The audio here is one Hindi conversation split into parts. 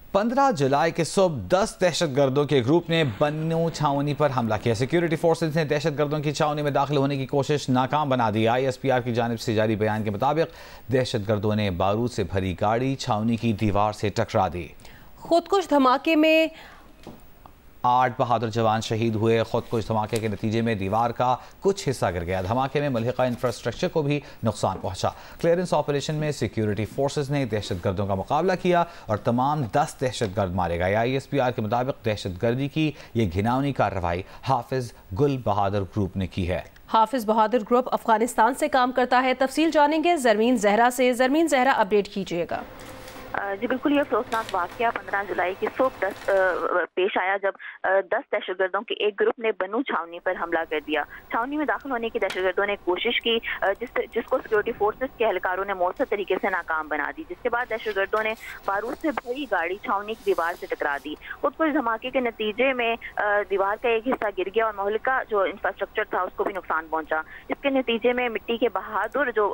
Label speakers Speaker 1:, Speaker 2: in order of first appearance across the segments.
Speaker 1: 15 जुलाई के सुबह 10 दहशतगर्दों के ग्रुप ने बन्नू छावनी पर हमला किया। सिक्योरिटी फोर्सेज ने दहशतगर्दों की छावनी में दाखिल होने की कोशिश नाकाम बना दी। ISPR की जानिब से जारी बयान के मुताबिक दहशतगर्दों ने बारूद से भरी गाड़ी छावनी की दीवार से टकरा दी।
Speaker 2: खुदकुश धमाके में
Speaker 1: 8 बहादुर जवान शहीद हुए। खुदकुश धमाके के नतीजे में दीवार का कुछ हिस्सा गिर गया। धमाके में मुल्हिका इंफ्रास्ट्रक्चर को भी नुकसान पहुंचा। क्लियरेंस ऑपरेशन में सिक्योरिटी फोर्सेज ने दहशतगर्दों का मुकाबला किया और तमाम 10 दहशतगर्द मारे गए। ISPR के मुताबिक दहशतगर्दी की ये घिनौनी कार्रवाई हाफिज गुल बहादुर ग्रुप ने की है।
Speaker 2: हाफिज बहादुर ग्रुप अफगानिस्तान से काम करता है। तफसील जानेंगे जरमीन जहरा से। जरमीन जहरा, अपडेट कीजिएगा।
Speaker 3: जी बिल्कुल, ये अफसोसनाक वाक़या 15 जुलाई की सुबह पेश आया जब 10 दहशतगर्दों के एक ग्रुप ने बन्नू छावनी पर हमला कर दिया। छावनी में दाखिल होने की दहशतगर्दों ने कोशिश की, जिसको सिक्योरिटी फोर्सेस के एहलकारों ने मौसर तरीके से नाकाम बना दी, जिसके बाद दहशतगर्दों ने बारूद से भरी गाड़ी छावनी की दीवार से टकरा दी। खुद कुछ धमाके के नतीजे में दीवार का एक हिस्सा गिर गया और मोहल्का जो इंफ्रास्ट्रक्चर था उसको भी नुकसान पहुंचा। इसके नतीजे में मिट्टी के बहादुर जो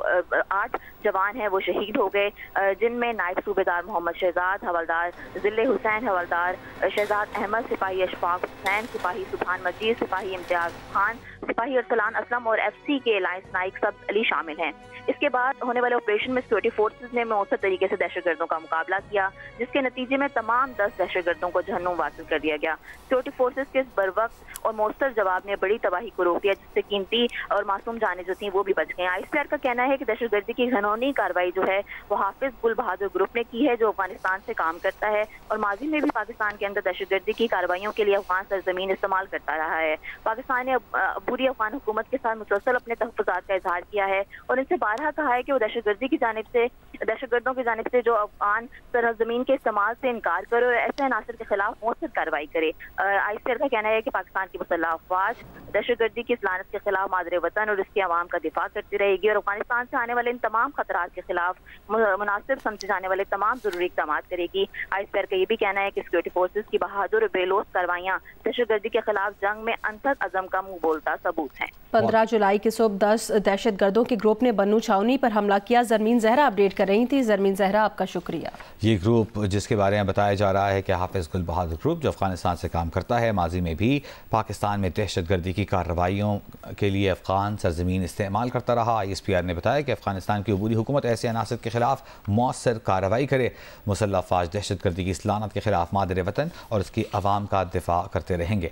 Speaker 3: 8 जवान हैं वो शहीद हो गए, जिनमें नायब सूबेदार मोहम्मद शहजाद, हवलदार जिले हुसैन, हवलदार शहजाद अहमद, सिपाही अशफाक हुसैन, सिपाही सुभान मजीद, सिपाही इम्तियाज खान, सिपाही अरसलान असलम और FC के लाइंस नाइक सब अली शामिल हैं। इसके बाद होने वाले ऑपरेशन में सिक्योरिटी फोर्सेज ने मौसर तरीके से दहशतगर्दों का मुकाबला किया, जिसके नतीजे में तमाम 10 दहशतगर्दों को जहन्नुम वासिल कर दिया गया। सिक्योरिटी फोर्सेज के इस बरवक्त और मौसर जवाब ने बड़ी तबाही को रोक दिया, जिससे कीमती और मासूम जाने जो थी वो भी बच गई। ISPR का कहना है कि दहशतगर्दी की घिनौनी कार्रवाई जो है वो हाफिज गुल बहादुर ग्रुप ने की है, जो अफगानिस्तान से काम करता है और माजी में भी पाकिस्तान के अंदर दहशतगर्दी की कार्रवाइयों के लिए अफगान सरजमीन इस्तेमाल करता रहा है। पाकिस्तान ने अबूरी अफगान हुकूमत के साथ मुसलसल अपने तहफ़्फ़ुज़ात का इजहार किया है और इनसे बारहा कहा है कि वो दहशतगर्दी की जानिब से, दहशतगर्दों की जानिब से जो अफगान सरजमीन के इस्तेमाल से इनकार करे और ऐसे अनासर के खिलाफ मौसर कार्रवाई करे। ISPR का कहना है कि पाकिस्तान की मुसल्लह अफवाज दहशतगर्दी की इस लानत के खिलाफ मादरे वतन और इसके अवाम का दिफा करती रहेगी और अफगानिस्तान से आने वाले इन तमाम खतरात के खिलाफ मुनासिब समझे जाने वाले तमाम जरूरी इक़दाम करेगी। ISPR का ये भी कहना है कि सिक्योरिटी फोर्सेज की बहादुर और बेलोस कार्रवाइयां दहशतगर्दी के खिलाफ जंग में अंतक अज़म का मुंह बोलता सबूत है।
Speaker 2: 15 जुलाई की सुबह 10 दहशतगर्दों के ग्रुप ने बन्नू छावनी पर हमला किया। जरमीन जहरा अपडेट कर रही थी। जरमीन जहरा, आपका शुक्रिया।
Speaker 1: ये ग्रुप जिसके बारे में बताया जा रहा है कि हाफिज गुल बहादुर ग्रुप जो अफगानिस्तान से काम करता है, माजी में भी पाकिस्तान में दहशतगर्दी की कार्रवाइयों के लिए अफगान सरजमीन इस्तेमाल करता रहा। ISPR ने बताया कि अफगानिस्तान की अबूरी हुकूमत ऐसे अनासर के खिलाफ मौसर कार्रवाई करे। मुसल्लह अफवाज दहशतगर्दी की इस लानत के खिलाफ मादरे वतन और उसकी अवाम का दिफा करते रहेंगे।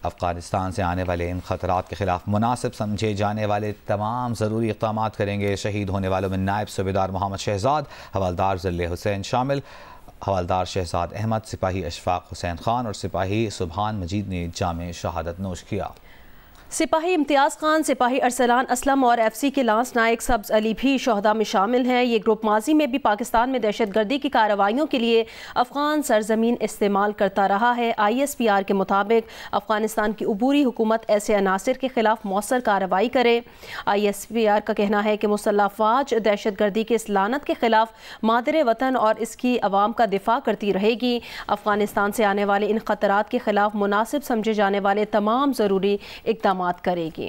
Speaker 1: अफगानिस्तान से आने वाले इन खतरात के खिलाफ मुनासिब समझे जाने वाले तमाम ज़रूरी इक़दाम करेंगे। शहीद होने वालों में नायब सूबेदार मोहम्मद शहजाद, हवलदार जिले हुसैन शामिल। हवलदार शहजाद अहमद, सिपाही अशफाक हुसैन खान और सिपाही सुभान मजीद ने जामे शहादत नोश किया।
Speaker 2: सिपाही इम्तियाज़ खान, सिपाही अरसलान असलम और FC के लांस नायक सब्ज़ अली भी शहदा में शामिल हैं। ये ग्रुप माजी में भी पाकिस्तान में दहशतगर्दी की कार्रवाइयों के लिए अफ़गान सरजमीन इस्तेमाल करता रहा है। ISPR के मुताबिक अफ़गानिस्तान की अबूरी हुकूमत ऐसे अनासर के खिलाफ मौसर कार्रवाई करे। ISPR का कहना है कि मुसल्लह अफवाज दहशतगर्दी के इस लानत के खिलाफ मादरे वतन और इसकी अवाम का दिफा करती रहेगी। अफ़गानिस्तान से आने वाले इन खतरात के खिलाफ मुनासिब समझे जाने वाले तमाम ज़रूरी इक़दाम करेगी।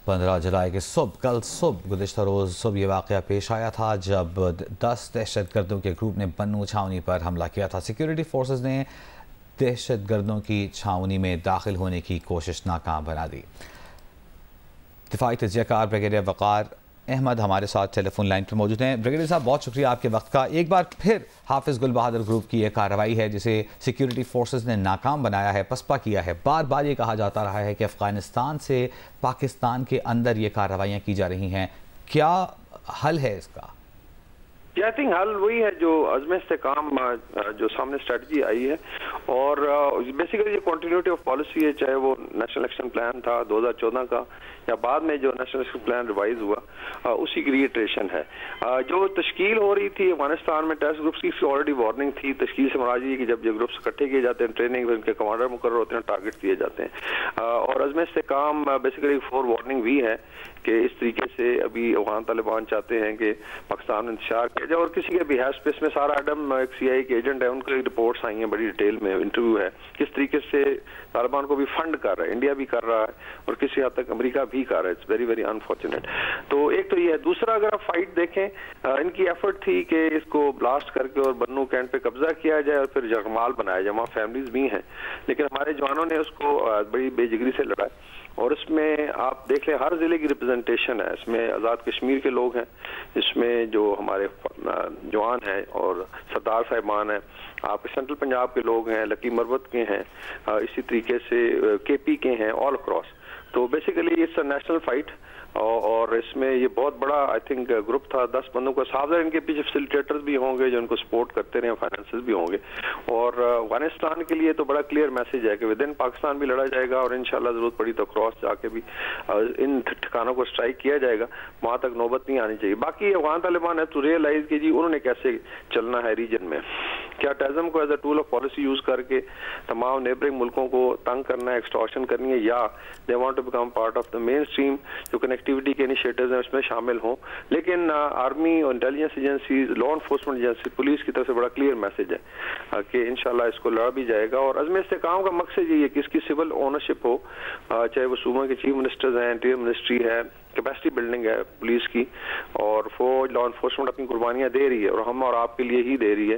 Speaker 1: 15 जुलाई के सुबह, कल सुबह गुज़िश्ता रोज़ सुबह ये वाक़या पेश आया था जब 10 दहशतगर्दों के ग्रुप ने बन्नू छावनी पर हमला किया था। सिक्योरिटी फोर्सेज ने दहशतगर्दों की छावनी में दाखिल होने की कोशिश नाकाम बना दी। दिफाई तजियाकार ब्रिगेडियर वक़ार अहमद हमारे साथ टेलीफोन लाइन पर मौजूद हैं। ब्रिगेडियर साहब, बहुत शुक्रिया आपके वक्त का। एक बार फिर हाफिज गुल बहादुर ग्रुप की यह कार्रवाई है जिसे सिक्योरिटी फोर्सेस ने नाकाम बनाया है, पसपा किया है। बार बार ये कहा जाता रहा है कि अफ़गानिस्तान से पाकिस्तान के अंदर ये कार्रवाइयाँ की जा रही हैं, क्या हल है इसका?
Speaker 4: आई थिंक हल वही है जो अज़्म इस्तेकाम जो सामने स्ट्रेटजी आई है और बेसिकली ये कंटिन्यूटी ऑफ पॉलिसी है, चाहे वो नेशनल एक्शन प्लान था 2014 का या बाद में जो नेशनल एक्शन प्लान रिवाइज हुआ उसी की रिट्रेशन है। जो तश्कील हो रही थी अफगानिस्तान में टेस्ट ग्रुप्स की ऑलरेडी वार्निंग थी। तश्कील से मुराद ये कि जब ये ग्रुप्स इकट्ठे किए जाते हैं, ट्रेनिंग उनके कमांडर मुकर्रर होते हैं, टारगेट दिए जाते हैं और अज़्म इस्तेकाम बेसिकली फोर वार्निंग भी है कि इस तरीके से अभी अफगान तालिबान चाहते हैं कि पाकिस्तान में इंतशार किया जाए, और किसी के भी हैश पे इसमें सारा एडम एक CIA के एजेंट है, उनकी रिपोर्ट्स आई हैं बड़ी डिटेल में, इंटरव्यू है किस तरीके से तालिबान को भी फंड कर रहा है, इंडिया भी कर रहा है और किसी हद तक अमेरिका भी कर रहा है। It's very very unfortunate. तो एक तो ये है। दूसरा, अगर आप फाइट देखें, इनकी एफर्ट थी कि इसको ब्लास्ट करके और बन्नू कैंट पे कब्जा किया जाए और फिर जगमाल बनाया जाए, वहाँ फैमिलीज भी हैं, लेकिन हमारे जवानों ने उसको बड़ी बेजिगरी से लड़ा और इसमें आप देख लें हर जिले की रिप्रेजेंटेशन है। इसमें आज़ाद कश्मीर के लोग हैं, इसमें जो हमारे जवान हैं और सरदार साहिबान हैं, आपके सेंट्रल पंजाब के लोग हैं, लकी मरवत के हैं, इसी तरीके से KP के हैं, ऑल अक्रॉस। तो basically it's a national fight और इसमें ये बहुत बड़ा आई थिंक ग्रुप था, 10 बंदों का साथ है। इनके पीछे फैसिलिटेटर्स भी होंगे जो इनको सपोर्ट करते रहे, फाइनेंसेस भी होंगे। और अफगानिस्तान के लिए तो बड़ा क्लियर मैसेज है कि विद इन पाकिस्तान भी लड़ा जाएगा और इंशाल्लाह जरूरत पड़ी तो क्रॉस जाके भी इन ठिकानों को स्ट्राइक किया जाएगा, वहां तक नौबत नहीं आनी चाहिए। बाकी अफगान तालिबान है तो रियलाइज कीजिए उन्होंने कैसे चलना है रीजन में, क्या टेररिज्म को as a tool of policy use करके तमाम नेबरिंग मुल्कों को तंग करना है, एक्सटॉर्शन करनी है, या they want to become part of the mainstream जो कनेक्टिविटी के इनिशिएटिव्स हैं उसमें शामिल हों। लेकिन आर्मी और intelligence agencies, law enforcement agency, police की तरफ से बड़ा क्लियर मैसेज है कि इंशाल्लाह इसको लड़ा भी जाएगा। और अज़्म इस्तेकाम का मकसद ये है कि इसकी सिविल ओनरशिप हो, चाहे वो सूबा के चीफ मिनिस्टर्स हैं, इंटीरियर मिनिस्ट्री है, कैपेसिटी बिल्डिंग है पुलिस की, और फौज लॉ एनफोर्समेंट अपनी कुर्बानियां दे रही है और हम और आपके लिए ही दे रही है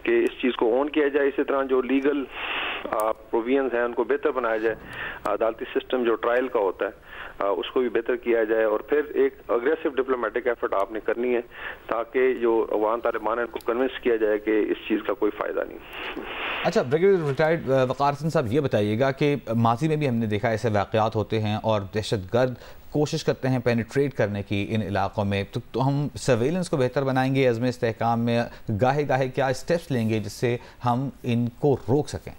Speaker 4: कि इस चीज़ को ऑन किया जाए। इसी तरह जो लीगल प्रोविजंस हैं उनको बेहतर बनाया जाए, अदालती सिस्टम जो ट्रायल का होता है उसको भी बेहतर किया जाए, और फिर एक अग्रेसिव डिप्लोमेटिक एफर्ट आपने करनी है ताकि जो अफगान तालिबान है उनको कन्विंस किया जाए कि इस चीज़ का कोई फ़ायदा नहीं।
Speaker 1: अच्छा, ब्रिगेडियर रिटायर्ड वक़ार हसन साहब, ये बताइएगा कि माजी में भी हमने देखा ऐसे वाक़यात होते हैं और दहशतगर्द कोशिश करते हैं पेनिट्रेट करने की इन इलाकों में, तो हम सर्वेलेंस को बेहतर बनाएंगे, अज़्म इस्तेहकाम में गाहे गाहे क्या स्टेप्स लेंगे जिससे हम इनको रोक सकें?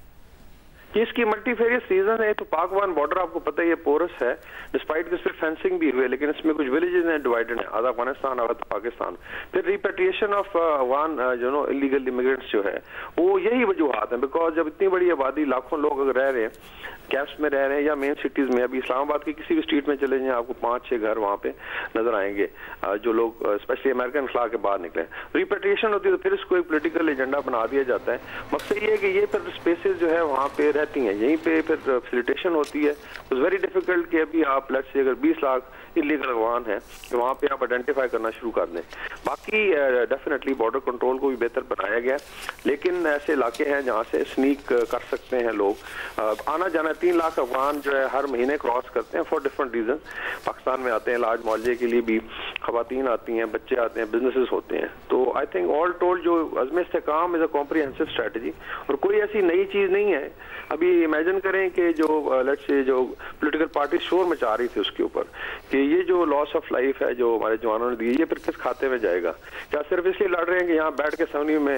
Speaker 4: इसकी मल्टीफेरियस रीजन है। तो पाक अफगान बॉर्डर आपको पता है ये पोरस है, डिस्पाइट कि इस पर फेंसिंग भी हुई, लेकिन इसमें कुछ विलेजेस हैं डिवाइडेड है, आधा अफगानिस्तान आधा पाकिस्तान। फिर रिपेट्रिएशन ऑफ अफगान जो नो इलीगल इमिग्रेंट्स जो है वो यही वजूहत है, बिकॉज जब इतनी बड़ी आबादी लाखों लोग अगर रह रहे हैं, कैंप्स में रह रहे हैं या मेन सिटीज में, अभी इस्लामाबाद की किसी भी स्ट्रीट में चले जाएं आपको 5-6 घर वहाँ पे नजर आएंगे जो लोग स्पेशली अमेरिकन खिला के बाहर निकले। रिपेट्रिएशन होती है तो फिर इसको एक पोलिटिकल एजेंडा बना दिया जाता है। मकसद ये है कि ये फिर स्पेसेस जो है वहाँ पे रहती हैं, यहीं पे फिर फैसिलिटेशन होती है। इट्स वेरी डिफिकल्ट कि अभी आप लेट्स से अगर 20 लाख इलीगल अफगान है तो वहाँ पे आप आइडेंटिफाई करना शुरू कर दें। बाकी डेफिनेटली बॉर्डर कंट्रोल को भी बेहतर बनाया गया, लेकिन ऐसे इलाके हैं जहाँ से स्नीक कर सकते हैं लोग। आना जाना 3 लाख अफगान जो है हर महीने क्रॉस करते हैं फॉर डिफरेंट रीजन। पाकिस्तान में आते हैं इलाज मुआवजे के लिए भी, खवातीन आती हैं, बच्चे आते हैं, बिजनेसेस होते हैं। तो आई थिंक ऑल टोल्ड जो अज़्म इस्तेहकाम इज अ कॉम्प्रिहेंसिव स्ट्रेटजी, और कोई ऐसी नई चीज़ नहीं है। अभी इमेजिन करें कि जो लेट्स से जो पॉलिटिकल पार्टी शोर मचा रही थी उसके ऊपर कि ये जो लॉस ऑफ लाइफ है जो हमारे जवानों ने दी, ये फिर किस खाते में जाएगा? क्या सिर्फ इसलिए लड़ रहे हैं कि यहाँ बैठ के सवनी में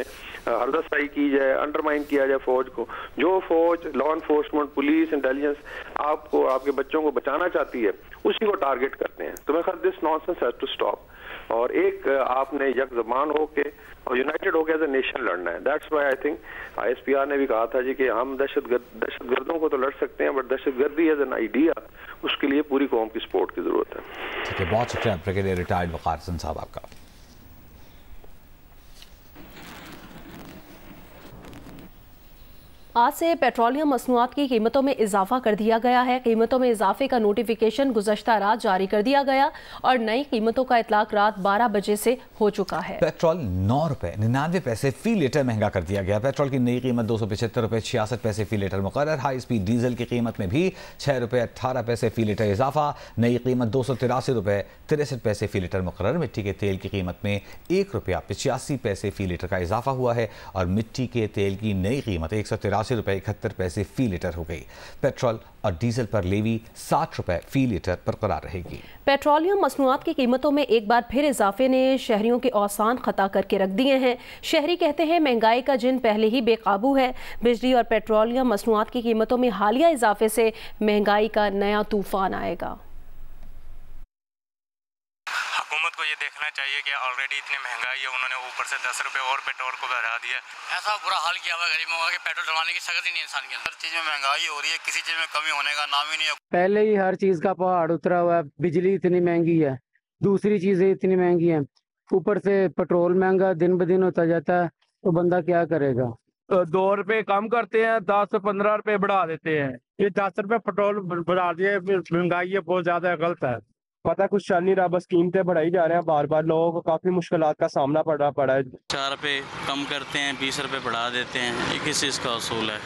Speaker 4: हरदस्ताई की जाए, अंडरमाइन किया जाए फौज को? जो फौज, लॉ एनफोर्समेंट, पुलिस, इंटेलिजेंस आपको, आपके बच्चों को बचाना चाहती है उसी को टारगेट करते हैं। तो मैं ख्याल this nonsense has to stop, और एक आपने यक ज़बान होके और यूनाइटेड होकर एज ए नेशन लड़ना है। That's why I think ISPR ने भी कहा था जी कि हम दहशतगर्दों को तो लड़ सकते हैं, बट दहशतगर्दी एज एन आइडिया उसके लिए पूरी कौम की सपोर्ट की जरूरत है।
Speaker 1: ठीक है, बहुत शुक्रिया ब्रिगेडियर रिटायर्ड वक़ार हसन साहब आपका।
Speaker 2: आज से पेट्रोलियम मसनूआत की कीमतों में इजाफा कर दिया गया है। कीमतों में इजाफे का नोटिफिकेशन गुज़श्ता रात जारी कर दिया गया और नई कीमतों का इतलाक रात 12 बजे से हो चुका है।
Speaker 1: पेट्रोल 9 रुपये 99 पैसे फी लीटर महंगा कर दिया गया। पेट्रोल की नई कीमत 275 रुपये 66 पैसे फी लीटर मुकर्रर। हाई स्पीड डीजल की कीमत में भी 6 रुपये 18 पैसे फी लीटर इजाफा। नई कीमत 283 रुपये 63 पैसे फी लीटर मुकर्रर। मिट्टी के तेल की कीमत में 1 रुपया 85 पैसे फी लीटर का इजाफा हुआ है और मिट्टी के तेल की नई कीमत 183 रुपये 71 पैसे फी लीटर हो गई। पेट्रोल और डीजल पर लेवी 60 रुपये फी लीटर बरकरार रहेगी।
Speaker 2: पेट्रोलियम मसनूआत की कीमतों में एक बार फिर इजाफे ने शहरियों के औसान खता करके रख दिए हैं। शहरी कहते हैं महंगाई का जिन पहले ही बेकाबू है। बिजली और पेट्रोलियम मसनूआत की कीमतों में हालिया इजाफे से महंगाई का नया तूफान आएगा।
Speaker 5: हुकूमत को ये देखना चाहिए कि ऑलरेडी इतनी महंगाई है, उन्होंने ऊपर से 10 रुपये और पेट्रोल को बढ़ा दिया।
Speaker 6: ऐसा बुरा हाल किया हुआ गरीबों का कि पेट्रोल डलवाने की सकत ही नहीं इंसान के अंदर। हर चीज़ में महंगाई हो रही है, किसी चीज़ में कमी होने का नाम ही नहीं है।
Speaker 7: पहले ही हर चीज़ का पहाड़ उतरा हुआ है, बिजली इतनी महंगी है, दूसरी चीज़ें इतनी महंगी हैं, ऊपर से पेट्रोल महंगा दिन ब दिन होता जाता है, तो बंदा क्या करेगा।
Speaker 8: 2 रुपए कम करते हैं, 10 से 15 रुपए बढ़ा देते हैं। ये 10 रुपए पेट्रोल बढ़ा दिए, महंगाई है बहुत ज्यादा, गलत है। पता कुछ चल नहीं रहा, बस कीमतें बढ़ाई जा रहे हैं बार बार, लोगों को काफी मुश्किलात का सामना पड़ा है।
Speaker 6: 4 रुपए कम करते हैं, 20 रुपए बढ़ा देते हैं, ये किस चीज़ का असूल है।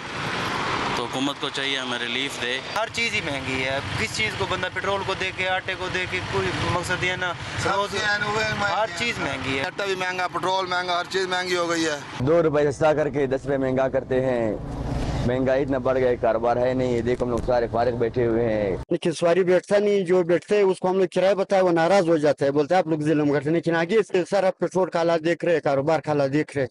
Speaker 6: तो हुकूमत को चाहिए हमें रिलीफ दे।
Speaker 9: हर चीज़ ही महंगी है, किस चीज़ को बंदा पेट्रोल को दे के, आटे को दे के, कोई मकसद है ना, हर चीज़ महंगी है।
Speaker 10: आटा भी महंगा, पेट्रोल महंगा, हर चीज़ महंगी हो गई है।
Speaker 11: 2 रुपए सस्ता करके 10 रुपए महंगा करते हैं। महंगाई इतना बढ़ गया, कारोबार है नहीं। देखो हम लोग सारे फारिग बैठे हुए हैं,
Speaker 7: लेकिन सवारी बैठता नहीं, जो बैठते हैं उसको हम लोग किराया बताए, वो नाराज हो जाता है, बोलते हैं आप लोग जुल्म करते हैं। लेकिन आगे सारा पेट्रोल का हालात देख रहे, कारोबार का हालात देख रहे,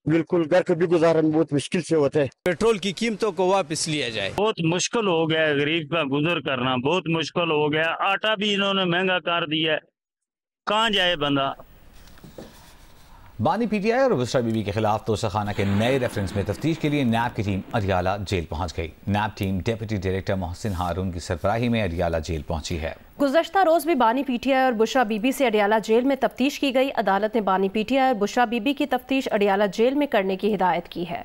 Speaker 7: बिल्कुल घर को भी गुजारा बहुत मुश्किल से होता है।
Speaker 12: पेट्रोल की कीमतों को वापस लिया जाए।
Speaker 13: बहुत मुश्किल हो गया है, गरीब का गुजर करना बहुत मुश्किल हो गया। आटा भी इन्होंने महंगा कर दिया है, कहाँ जाए बंदा।
Speaker 1: बानी पीटीआई और बुशरा बीबी के खिलाफ तोशाखाना के नए रेफरेंस में तफ्तीश के लिए नैब की टीम अडियाला जेल पहुंच गई। नैब टीम डिप्टी डायरेक्टर मोहसिन हारून की सरबराही में अडियाला जेल पहुंची है।
Speaker 2: गुज़श्ता रोज़ भी बानी पीटीआई और बुशरा बीबी से अडियाला जेल में तफ्तीश की गई। अदालत ने बानी पीटीआई और बुशरा बीबी की तफ्तीश अडियाला जेल में करने की हिदायत की है।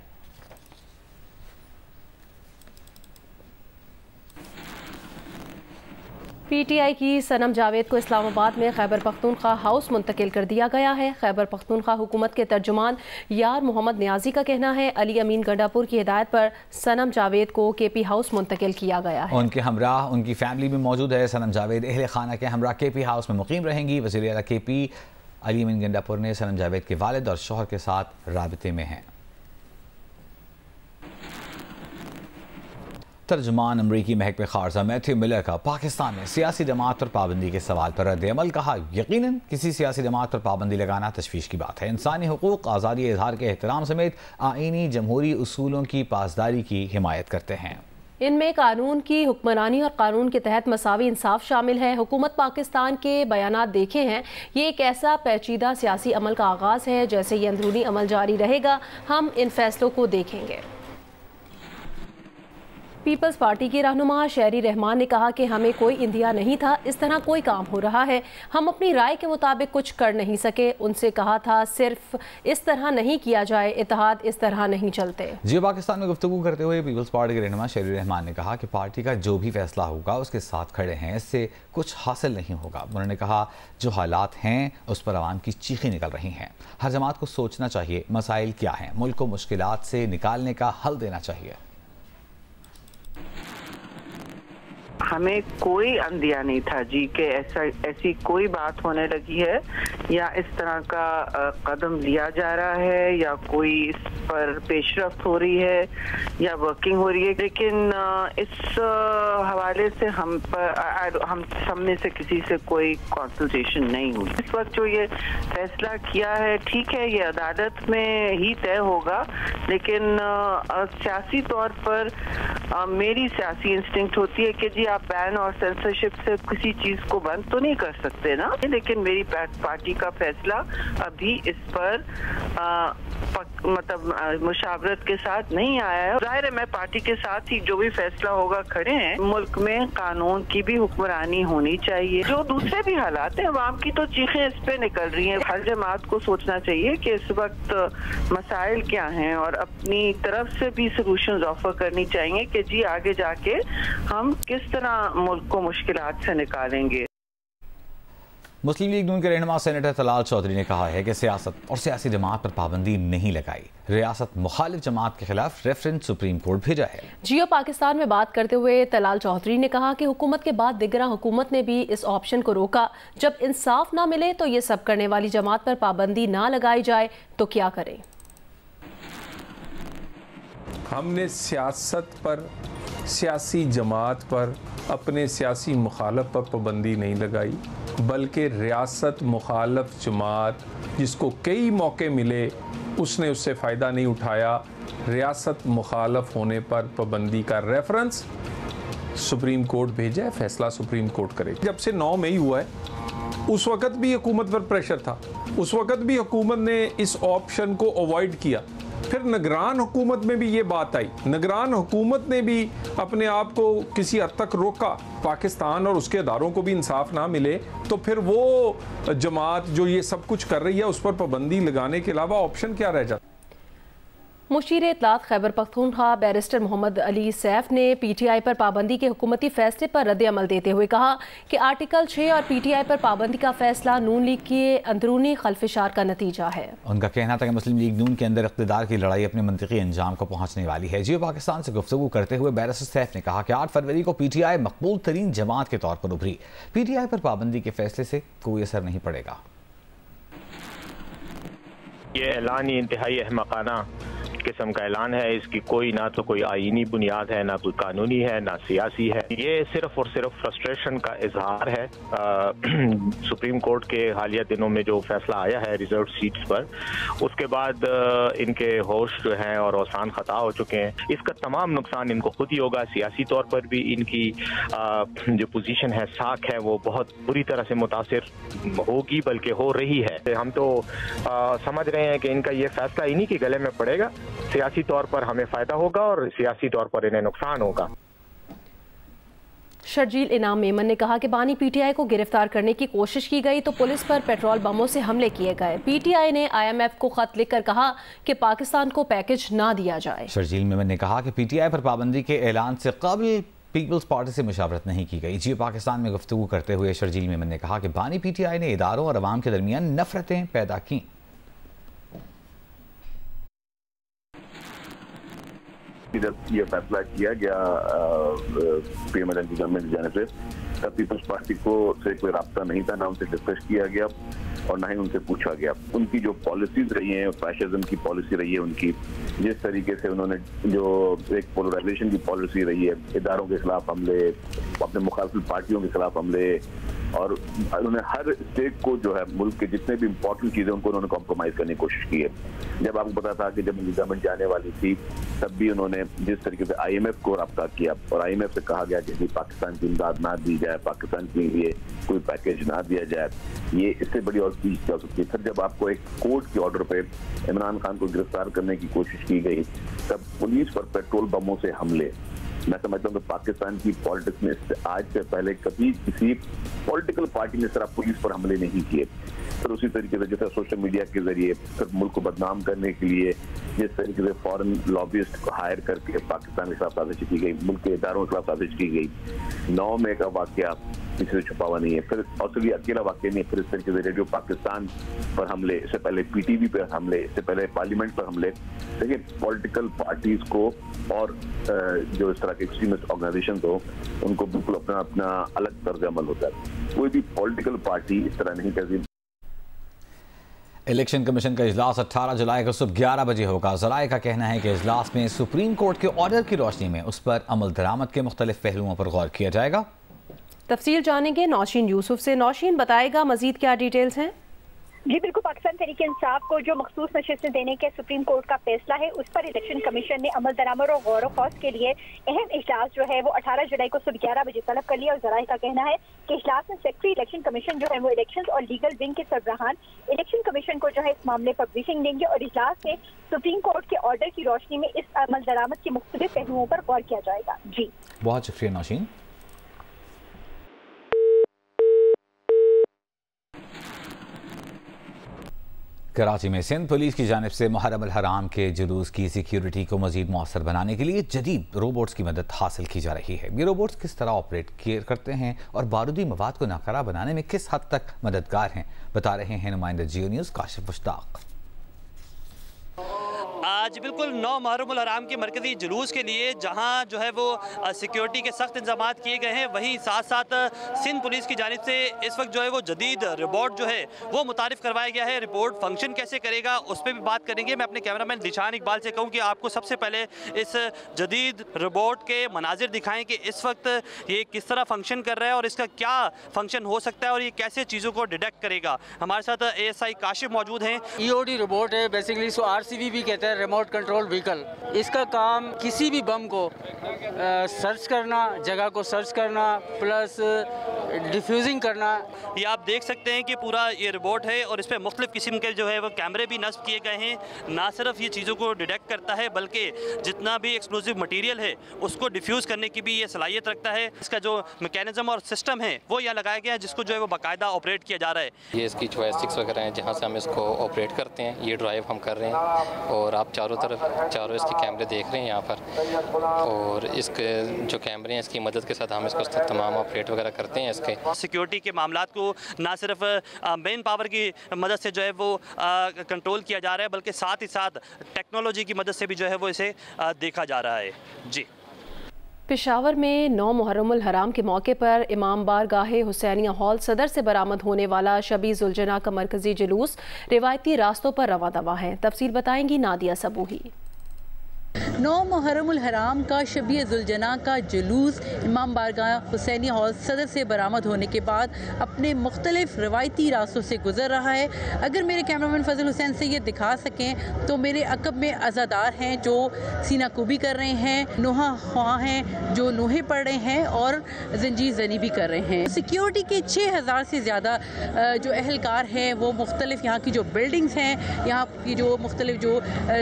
Speaker 2: पीटीआई की सनम जावेद को इस्लामाबाद में खैबर पख्तूनख्वा हाउस मुंतकिल कर दिया गया है। खैबर पख्तूनख्वा हुकूमत के तर्जुमान यार मोहम्मद नियाजी का कहना है अली अमीन गंडापुर की हिदायत पर सनम जावेद को केपी हाउस मुंतकिल किया गया है।
Speaker 1: उनके हमराह उनकी फैमिली भी मौजूद है। सनम जावेद अहले खाना के हमराह केपी हाउस में मुकीम रहेंगी। वज़ीर आला केपी अली अमीन गंडापुर ने सनम जावेद के वालिद और शौहर के साथ राबिते में हैं। तर्जुमान अमरीकी महकमे खारजा मैथ्यू मिलर का पाकिस्तान में सियासी जमात पर पाबंदी के सवाल पर रद्द-ए-अमल। कहा, यकीनन किसी सियासी जमात पर पाबंदी लगाना तशवीश की बात है। इंसानी हुकूक, आज़ादी इज़हार के एहतराम समेत आईनी जमहूरी उसूलों की पासदारी की हिमायत करते हैं।
Speaker 2: इनमें कानून की हुक्मरानी और कानून के तहत मसावी इंसाफ शामिल है। हुकूमत पाकिस्तान के बयानात देखे हैं, ये एक ऐसा पेचीदा सियासी अमल का आगाज़ है, जैसे ये अंदरूनी अमल जारी रहेगा हम इन फैसलों को देखेंगे। पीपल्स पार्टी की रहनुमा शहरी रहमान ने कहा कि हमें कोई इंदिया नहीं था, इस तरह कोई काम हो रहा है, हम अपनी राय के मुताबिक कुछ कर नहीं सके। उनसे कहा था सिर्फ इस तरह नहीं किया जाए, इत्तेहाद इस तरह नहीं चलते।
Speaker 1: जियो पाकिस्तान में गुफ्तगू करते हुए पीपल्स पार्टी के रहनुमा शहरी रहमान ने कहा कि पार्टी का जो भी फैसला होगा उसके साथ खड़े हैं, इससे कुछ हासिल नहीं होगा। उन्होंने कहा, जो हालात हैं उस पर आवाम की चीखें निकल रही हैं। हर जमात को सोचना चाहिए मसाइल क्या हैं, मुल्क को मुश्किलात से निकालने का हल देना चाहिए।
Speaker 14: हमें कोई अंदिया नहीं था जी कि ऐसी कोई बात होने लगी है या इस तरह का कदम लिया जा रहा है या कोई इस पर पेशरफ्त हो रही है या वर्किंग हो रही है। लेकिन इस हवाले से हम सब में से किसी से कोई कंसल्टेशन नहीं हुई। इस वक्त जो ये फैसला किया है, ठीक है, ये अदालत में ही तय होगा, लेकिन सियासी तौर पर मेरी सियासी इंस्टिंक्ट होती है कि जी आप बैन और सेंसरशिप से किसी चीज को बंद तो नहीं कर सकते ना। लेकिन मेरी पार्टी का फैसला अभी इस पर मतलब मुशावरत के साथ नहीं आया है। जाहिर है मैं पार्टी के साथ ही जो भी फैसला होगा खड़े हैं। मुल्क में कानून की भी हुक्मरानी होनी चाहिए। जो दूसरे भी हालात हैं, अवाम की तो चीखें इस पे निकल रही हैं। हर जमात को सोचना चाहिए कि इस वक्त मसाइल क्या हैं और अपनी तरफ से भी सॉल्यूशंस ऑफर करनी चाहिए कि जी आगे जाके हम किस तरह मुल्क को मुश्किलात से निकालेंगे।
Speaker 1: मुस्लिम लीग नून के रहनुमा सेनेटर तलाल चौधरी ने कहा है कि सियासत और सियासी जमात पर पाबंदी नहीं लगाई। रियासत मुखालिफ जमात के खिलाफ रेफरेंस सुप्रीम कोर्ट भेजा है। जियो
Speaker 2: पाकिस्तान में बात करते हुए तलाल चौधरी ने कहा कि हुकूमत के बाद दिगरा हुकूमत ने भी इस ऑप्शन को रोका। जब इंसाफ ना मिले तो ये सब करने वाली जमात पर पाबंदी ना लगाई जाए तो क्या करें।
Speaker 15: हमने सियासत पर, सियासी जमात पर, अपने सियासी मुखालफ पर पाबंदी नहीं लगाई, बल्कि रियासत मुखालफ जमात जिसको कई मौके मिले उसने उससे फ़ायदा नहीं उठाया। रियासत मुखालफ होने पर पाबंदी का रेफरेंस सुप्रीम कोर्ट भेजा है, फैसला सुप्रीम कोर्ट करेगी। जब से 9 मई हुआ है उस वक़्त भी हुकूमत पर प्रेशर था, उस वक़्त भी हुकूमत ने इस ऑप्शन को अवॉइड किया। फिर निगरान हुकूमत में भी ये बात आई, निगरान हुकूमत ने भी अपने आप को किसी हद तक रोका, पाकिस्तान और उसके अदारों को भी इंसाफ ना मिले, तो फिर वो जमात जो ये सब कुछ कर रही है उस पर पाबंदी लगाने के अलावा ऑप्शन क्या रह जाता।
Speaker 2: मुशीर इत्तलात खैबर पख्तूनख्वा बैरिस्टर मोहम्मद अली सैफ ने PTI पर पाबंदी के हुकूमती फैसले पर रद्द अमल देते हुए कहा कि आर्टिकल 6 और PTI पर पाबंदी का फैसला नून लीग के अंदरूनी खल्फिशार का नतीजा है।
Speaker 1: उनका कहना था कि मुस्लिम लीग नून के अंदर इक़्तिदार की लड़ाई अपने मंतिकी अंजाम को पहुँचने वाली है। जियो पाकिस्तान से गुफ्तगू करते हुए बैरिस्टर सैफ ने कहा कि 8 फरवरी को PTI मकबूल तरीन जमात के तौर पर उभरी। PTI पर पाबंदी के फैसले से कोई असर नहीं पड़ेगा।
Speaker 16: ये ऐलान ही इंतहाई अहमकाना किस्म का ऐलान है। इसकी कोई ना तो कोई आईनी बुनियाद है, ना कोई कानूनी है, ना सियासी है। ये सिर्फ और सिर्फ फ्रस्ट्रेशन का इजहार है। सुप्रीम कोर्ट के हालिया दिनों में जो फैसला आया है रिजर्व सीट्स पर, उसके बाद इनके होश जो हैं और औसान खता हो चुके हैं। इसका तमाम नुकसान इनको खुद ही होगा। सियासी तौर पर भी इनकी जो पोजीशन है, साख है, वो बहुत बुरी तरह से मुतासिर होगी, बल्कि हो रही है। हम तो समझ रहे हैं कि इनका ये फैसला इन्हीं के गले में पड़ेगा। सियासी तौर पर हमें फायदा होगा और सियासी तौर पर इन्हें नुकसान होगा।
Speaker 2: शर्जील इनाम मेमन ने कहा कि बानी PTI को गिरफ्तार करने की कोशिश की गई तो पुलिस पर पेट्रोल बमों से हमले किए गए। PTI ने IMF को खत लिखकर कहा कि पाकिस्तान को पैकेज ना दिया जाए।
Speaker 1: शर्जील मेमन ने कहा कि PTI पर पाबंदी के ऐलान से कबल पीपल्स पार्टी से मुशावरत नहीं की गई। जियो पाकिस्तान में गुफ्तगू करते हुए शर्जील मेमन ने कहा कि बानी PTI ने इदारों और अवाम के दरमियान नफरतें पैदा की।
Speaker 17: जब ये फैसला किया गया पीएमएल की गवर्नमेंट की जाने से, तब पीपल्स पार्टी को से कोई राब्ता नहीं था, ना उनसे डिस्कस किया गया और ना ही उनसे पूछा गया। उनकी जो पॉलिसीज रही हैं, फैशिज्म की पॉलिसी रही है उनकी, जिस तरीके से उन्होंने जो एक पोलराइजेशन की पॉलिसी रही है, इदारों के खिलाफ हमले, अपने मुखालिफ पार्टियों के खिलाफ हमले, और उन्होंने हर स्टेट को जो है मुल्क के जितने भी इंपॉर्टेंट चीजें उनको उन्होंने कॉम्प्रोमाइज करने की कोशिश की है। जब आपको पता था कि जब उनकी गवर्नमेंट जाने वाली थी, तब भी उन्होंने जिस तरीके से IMF को रब्ता किया और IMF से कहा गया कि पाकिस्तान की इमदाद ना दी जाए, पाकिस्तान के लिए कोई पैकेज ना दिया जाए, ये इससे बड़ी और चीज क्या हो सकती है। फिर जब आपको एक कोर्ट के ऑर्डर पे इमरान खान को गिरफ्तार करने की कोशिश की गई, तब पुलिस पर पेट्रोल बमों से हमले। मैं समझता हूँ कि पाकिस्तान की पॉलिटिक्स में आज से पहले कभी किसी पॉलिटिकल पार्टी ने सिर्फ पुलिस पर हमले नहीं किए। फिर उसी तरीके से जैसे सोशल मीडिया के जरिए सिर्फ मुल्क को बदनाम करने के लिए जिस तरीके से फॉरेन लॉबिस्ट को हायर करके पाकिस्तान के खिलाफ साजिश की गई, मुल्क के इदारों के खिलाफ साजिश की गई। 9 मई का वाकया किसी से छुपा हुआ नहीं है। फिर ऑस्ट्रेलिया अकेला वाकया नहीं है। फिर इस तरीके से रेडियो पाकिस्तान पर हमले, इससे पहले PTV पर हमले, इससे पहले पार्लियामेंट पर हमले। देखिए, पॉलिटिकल पार्टीज को और जो इस तरह के एक्सट्रीमिस्ट ऑर्गेनाइजेशन हो, उनको बिल्कुल अपना अपना अलग तर्ज अमल होता है। कोई भी पॉलिटिकल पार्टी इस तरह नहीं करती।
Speaker 1: इलेक्शन कमीशन का इजलास 18 जुलाई को सुबह 11 बजे होगा। ज़राए का कहना है कि इजलास में सुप्रीम कोर्ट के ऑर्डर की रोशनी में उस पर अमल दरामद के मुख्तलिफ पहलुओं पर गौर किया जाएगा।
Speaker 2: तफसील जानेंगे नौशीन यूसुफ से। नौशीन, बताएगा मजीद क्या डिटेल्स हैं?
Speaker 18: जी बिल्कुल, पाकिस्तान तहरीक इंसाफ को जो मखसूस नशिस्तें देने के सुप्रीम कोर्ट का फैसला है, उस पर इलेक्शन कमीशन ने अमल दरामद और गौर ख़ौस के लिए अहम इजलास जो है वो 18 जुलाई को सुबह 11 बजे तलब कर लिया। और ज़राए का कहना है कि इजलास में सेक्रेटरी इलेक्शन कमीशन जो है वो इलेक्शन और लीगल विंग के सरबराहान इलेक्शन कमीशन को जो है इस मामले पर ब्रीफिंग देंगे और इजलास में सुप्रीम कोर्ट के ऑर्डर की रोशनी में इस अमल दरामद के मुख्तलिफ पहलुओं पर गौर किया जाएगा। जी
Speaker 1: बहुत शुक्रिया नौशीन। कराची में सिंध पुलिस की जानिब से मुहर्रम अल हराम के जुलूस की सिक्योरिटी को मजीद मौसर बनाने के लिए जदीद रोबोट्स की मदद हासिल की जा रही है। ये रोबोट्स किस तरह ऑपरेट करते हैं और बारूदी मवाद को नाकारा बनाने में किस हद तक मददगार हैं, बता रहे हैं नुमाइंदा जियो न्यूज़ काशिफ मुश्ताक।
Speaker 19: आज बिल्कुल 9 मुहर्रम उल हराम के मरकज़ी जुलूस के लिए जहां जो है वो सिक्योरिटी के सख्त इंतजाम किए गए हैं, वहीं साथ साथ सिंध पुलिस की जानिब से इस वक्त जो है वो जदीद रिपोर्ट जो है वो मुतारिफ़ करवाया गया है। रिपोर्ट फंक्शन कैसे करेगा उस पर भी बात करेंगे। मैं अपने कैमरामैन दिशान इकबाल से कहूँ कि आपको सबसे पहले इस जदीद रिपोर्ट के मनाजिर दिखाएँ कि इस वक्त ये किस तरह फंक्शन कर रहा है और इसका क्या फंक्शन हो सकता है और ये कैसे चीज़ों को डिटेक्ट करेगा। हमारे साथ ASI काशिफ मौजूद हैं।
Speaker 20: EOD रोबोट है, बेसिकली इसको RCV भी कहते हैं, रिमोट कंट्रोल व्हीकल। इसका काम किसी भी बम को सर्च करना, जगह को सर्च करना, प्लस डिफ्यूजिंग करना।
Speaker 19: ये आप देख सकते हैं कि पूरा ये रोबोट है और इस पर मुख्तलिफ़ किस्म के जो है वो कैमरे भी नस्ब किए गए हैं। ना सिर्फ ये चीज़ों को डिटेक्ट करता है बल्कि जितना भी एक्सप्लोसिव मटीरियल है उसको डिफ्यूज़ करने की भी ये सलाहियत रखता है। इसका जो मैकेनिज्म और सिस्टम है वो यहाँ लगाया गया है जिसको जो है वो बाकायदा ऑपरेट किया जा रहा है।
Speaker 21: ये इसकी जॉयस्टिक्स वगैरह हैं जहाँ से हम इसको ऑपरेट करते हैं। ये ड्राइव हम कर रहे हैं और आप चारों इसके कैमरे देख रहे हैं यहाँ पर, और इसके जो कैमरे हैं इसकी मदद के साथ हम इसको तमाम ऑपरेट वगैरह करते हैं। इसके
Speaker 19: सिक्योरिटी के मामलात को ना सिर्फ मेन पावर की मदद से जो है वो कंट्रोल किया जा रहा है बल्कि साथ ही साथ टेक्नोलॉजी की मदद से भी जो है वो इसे देखा जा रहा है। जी।
Speaker 2: पेशावर में 9 मुहर्रमुल हराम के मौके पर इमाम बारगाह हुसैनिया हॉल सदर से बरामद होने वाला शबी जुलजना का मरकजी जुलूस रिवायती रास्तों पर रवा दवा है। तफसील बताएंगी नादिया सबूही।
Speaker 22: 9 मुहर्रमुल हराम का शबी जुलजना का जुलूस इमाम बारगाह हुसैनिया हॉल सदर से बरामद होने के बाद अपने मुख्तलिफ रवायती रास्तों से गुजर रहा है। अगर मेरे कैमरामैन फजल हुसैन से ये दिखा सकें तो मेरे अकब में अज़ादार हैं जो सीना कुबी कर रहे हैं, नोहा ख्वाह हैं जो नोहे पढ़ रहे हैं और जंजीर जनी भी कर रहे हैं। सिक्योरिटी के 6000 से ज़्यादा जो अहलकार हैं वो मुख्तलिफ यहाँ की जो बिल्डिंग्स हैं, यहाँ की जो मुख्तलिफ जो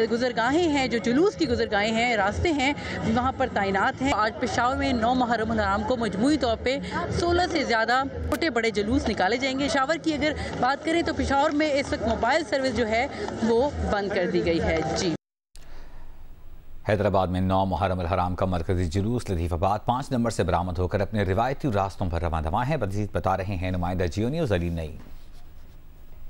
Speaker 22: गुजरगाहें हैं, जो जुलूस की गुजरगाहें हैं, रास्ते हैं, वहाँ पर तैनात हैं। आज पेशावर में 9 मुहर्रमुल हराम को मजमूई तौर पे 16 से ज़्यादा छोटे बड़े जुलूस निकाले जाएंगे। पेशावर की अगर बात करें तो पेशावर में इस वक्त मोबाइल सर्विस जो है वो बंद कर दी गई है। जी।
Speaker 1: हैदराबाद में 9 मुहर्रमुल हराम का मरकजी जुलूस लतीफ़ाबाद 5 नंबर से बरामद होकर अपने रिवायती रास्तों पर रवा दवा है। मज़ीद बता रहे हैं नुमाइंदा जियो न्यूज़ अली नई।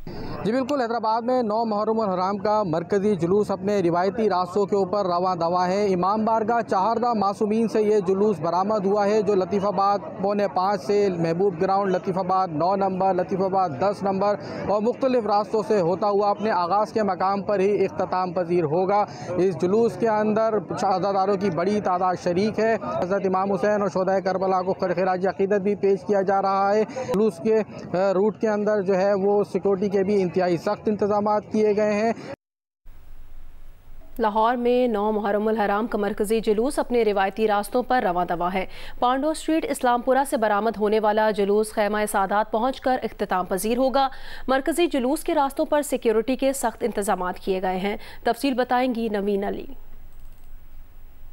Speaker 23: जी बिल्कुल, हैदराबाद में 9 मुहर्रमुल हराम का मरकज़ी जुलूस अपने रिवायती रास्तों के ऊपर रवा दवा है। इमाम बारगाह चाहरदा मासूमीन से ये जुलूस बरामद हुआ है जो लतीफ़ाबाद 4:45 से महबूब ground, Latifabad 9 number, Latifabad 10 number और मुख्तलिफ रास्तों से होता हुआ अपने आगाज़ के मकाम पर ही इख्तिताम पजीर होगा। इस जुलूस के अंदर अज़ादारों की बड़ी तादाद शरीक है। हज़रत इमाम हुसैन और शोहदाए करबला को खराज अक़ीदत भी पेश किया जा रहा है। जुलूस के रूट के अंदर जो है वो सिक्योरिटी के भी इंतहाई सख्त इंतजामात किए गए हैं।
Speaker 2: लाहौर में 9 मुहर्रमुल हराम का मरकजी जुलूस अपने रिवायती रास्तों पर रवा दवा है। पांडो स्ट्रीट इस्लामपुरा से बरामद होने वाला जुलूस खैमा सादात पहुंचकर इख्तिताम पजीर होगा। मरकजी जुलूस के रास्तों पर सिक्योरिटी के सख्त इंतजामात किए गए हैं। तफसील बताएंगी नवीन अली।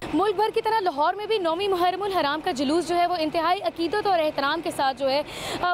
Speaker 24: मुल्क भर की तरह लाहौर में भी 9वीं मुहर्रमुल हराम का जुलूस जो है वो इंतहाई अकीदत और एहतराम के साथ जो है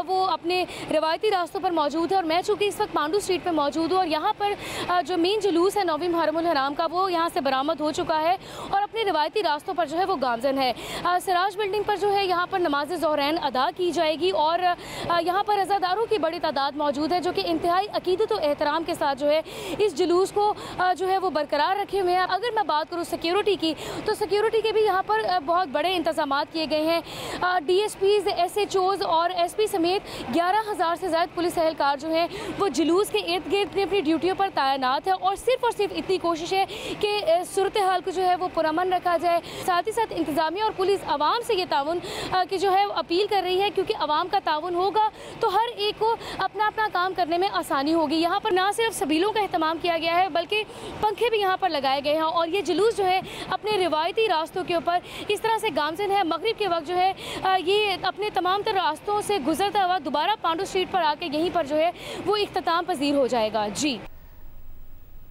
Speaker 24: वो अपने रिवायती रास्तों पर मौजूद है। और मैं चूँकि इस वक्त पांडू स्ट्रीट पर मौजूद हूँ और यहाँ पर जो मेन जुलूस है 9वीं मुहर्रमुल हराम का वो यहाँ से बरामद हो चुका है और अपने रिवायती रास्तों पर जो है वो गामजन है। सिराज बिल्डिंग पर जो है यहाँ पर नमाज ज़ोहरैन अदा की जाएगी और यहाँ पर अज़ादारों की बड़ी तादाद मौजूद है जो कि इंतहाई अकीदत और एहतराम के साथ जो है इस जुलूस को जो है वो बरकरार रखे हुए हैं। अगर मैं बात करूँ सिक्योरिटी की तो सिक्योरिटी के भी यहाँ पर बहुत बड़े इंतजामात किए गए हैं। DSPs, SHOs और SP समेत 11,000 से ज़्यादा पुलिस एहलकार जो हैं वो जुलूस के इर्द गिर्द अपनी ड्यूटियों पर तैनात है और सिर्फ इतनी कोशिश है कि सूरत हाल को जो है वो पुरअमन रखा जाए। साथ ही साथ इंतजामिया और पुलिस आवाम से ये ताउन की जो है अपील कर रही है क्योंकि आवाम का ताउन होगा तो हर एक को अपना अपना काम करने में आसानी होगी। यहाँ पर ना सिर्फ सबीलों का एहतमाम किया गया है बल्कि पंखे भी यहाँ पर लगाए गए हैं और ये जुलूस जो है अपने रिवायती रास्तों के ऊपर इस तरह से गामजन है। मगरिब के वक्त जो है ये अपने तमाम तर रास्तों से गुजरता हुआ दोबारा पांडू स्ट्रीट पर आके यहीं पर जो है वो इख्तिताम पजीर हो जाएगा। जी।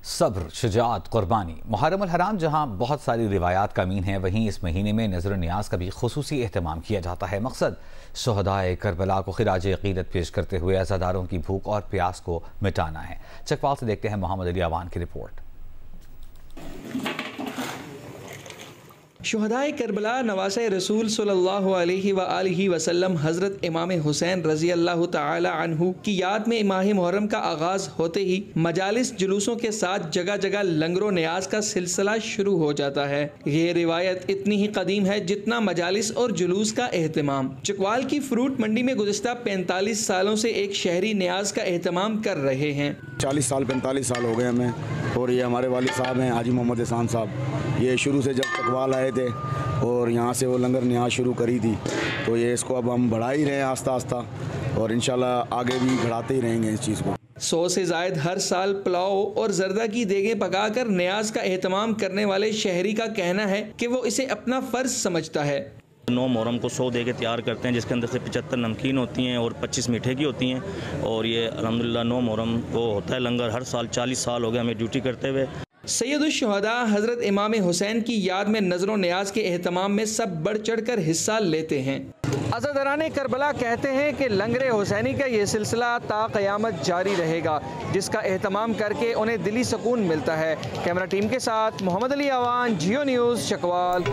Speaker 1: सब्र, शुजाअत, कुर्बानी। मुहर्रमुल हराम जहाँ बहुत सारी रिवायात का मीन है वहीं इस महीने में नजर न्याज का भी खुसूसी एहतमाम किया जाता है। मकसद शुहदाए करबला को खिराज अक़ीदत पेश करते हुए अज़ादारों की भूख और प्यास को मिटाना है। चकवाल से देखते हैं मोहम्मद अली अवान की रिपोर्ट।
Speaker 25: शुहदाए करबला नवासे रसूल सल्लल्लाहु अलैहि व आलिहि वसल्लम हज़रत इमाम हुसैन रज़ी अल्लाह तआला अन्हु की याद में माह मुहर्रम का आगाज़ होते ही मजालिस जुलूसों के साथ जगह जगह लंगरो न्याज का सिलसिला शुरू हो जाता है। ये रिवायत इतनी ही कदीम है जितना मजालिस और जुलूस का एहतमाम। चकवाल की फ्रूट मंडी में गुज़िश्ता 45 सालों से एक शहरी न्याज का एहतमाम कर रहे हैं।
Speaker 26: 40 साल 45 साल हो गए हमें और ये हमारे वालिद साहब हैं हाजी मोहम्मद एहसान साहब। ये शुरू से जब चकवाल आए थे और यहाँ से वो लंगर न्याज शुरू करी थी तो ये इसको अब हम बढ़ा ही रहे हैं आस्ता आस्ता और इंशाल्लाह आगे भी बढ़ाते ही रहेंगे इस चीज़ को।
Speaker 25: 100 से ज़ायद हर साल पुलाव और जर्दा की देगें पकाकर न्याज का एहतमाम करने वाले शहरी का कहना है कि वो इसे अपना फ़र्ज समझता है।
Speaker 3: 9 मुहर्रम को 100 दे के तैयार करते हैं, जिसके अंदर से 75 नमकीन होती हैं और 25 मीठे की होती हैं। और ये अल्हम्दुलिल्लाह 9 मुहर्रम को होता है लंगर, हर साल 40 साल हो गए हमें ड्यूटी करते हुए।
Speaker 25: सैयदुश्शुहदा हज़रत इमाम हुसैन की याद में नज़र न्याज के एहतमाम में सब बढ़ चढ़ कर हिस्सा लेते हैं। अज़ादराने करबला कहते हैं कि लंगर हुसैनी का ये सिलसिला ता क़यामत जारी रहेगा, जिसका एहतमाम करके उन्हें दिली सुकून मिलता है। कैमरा टीम के साथ मोहम्मद अली आवान, जियो न्यूज़, चकवाल।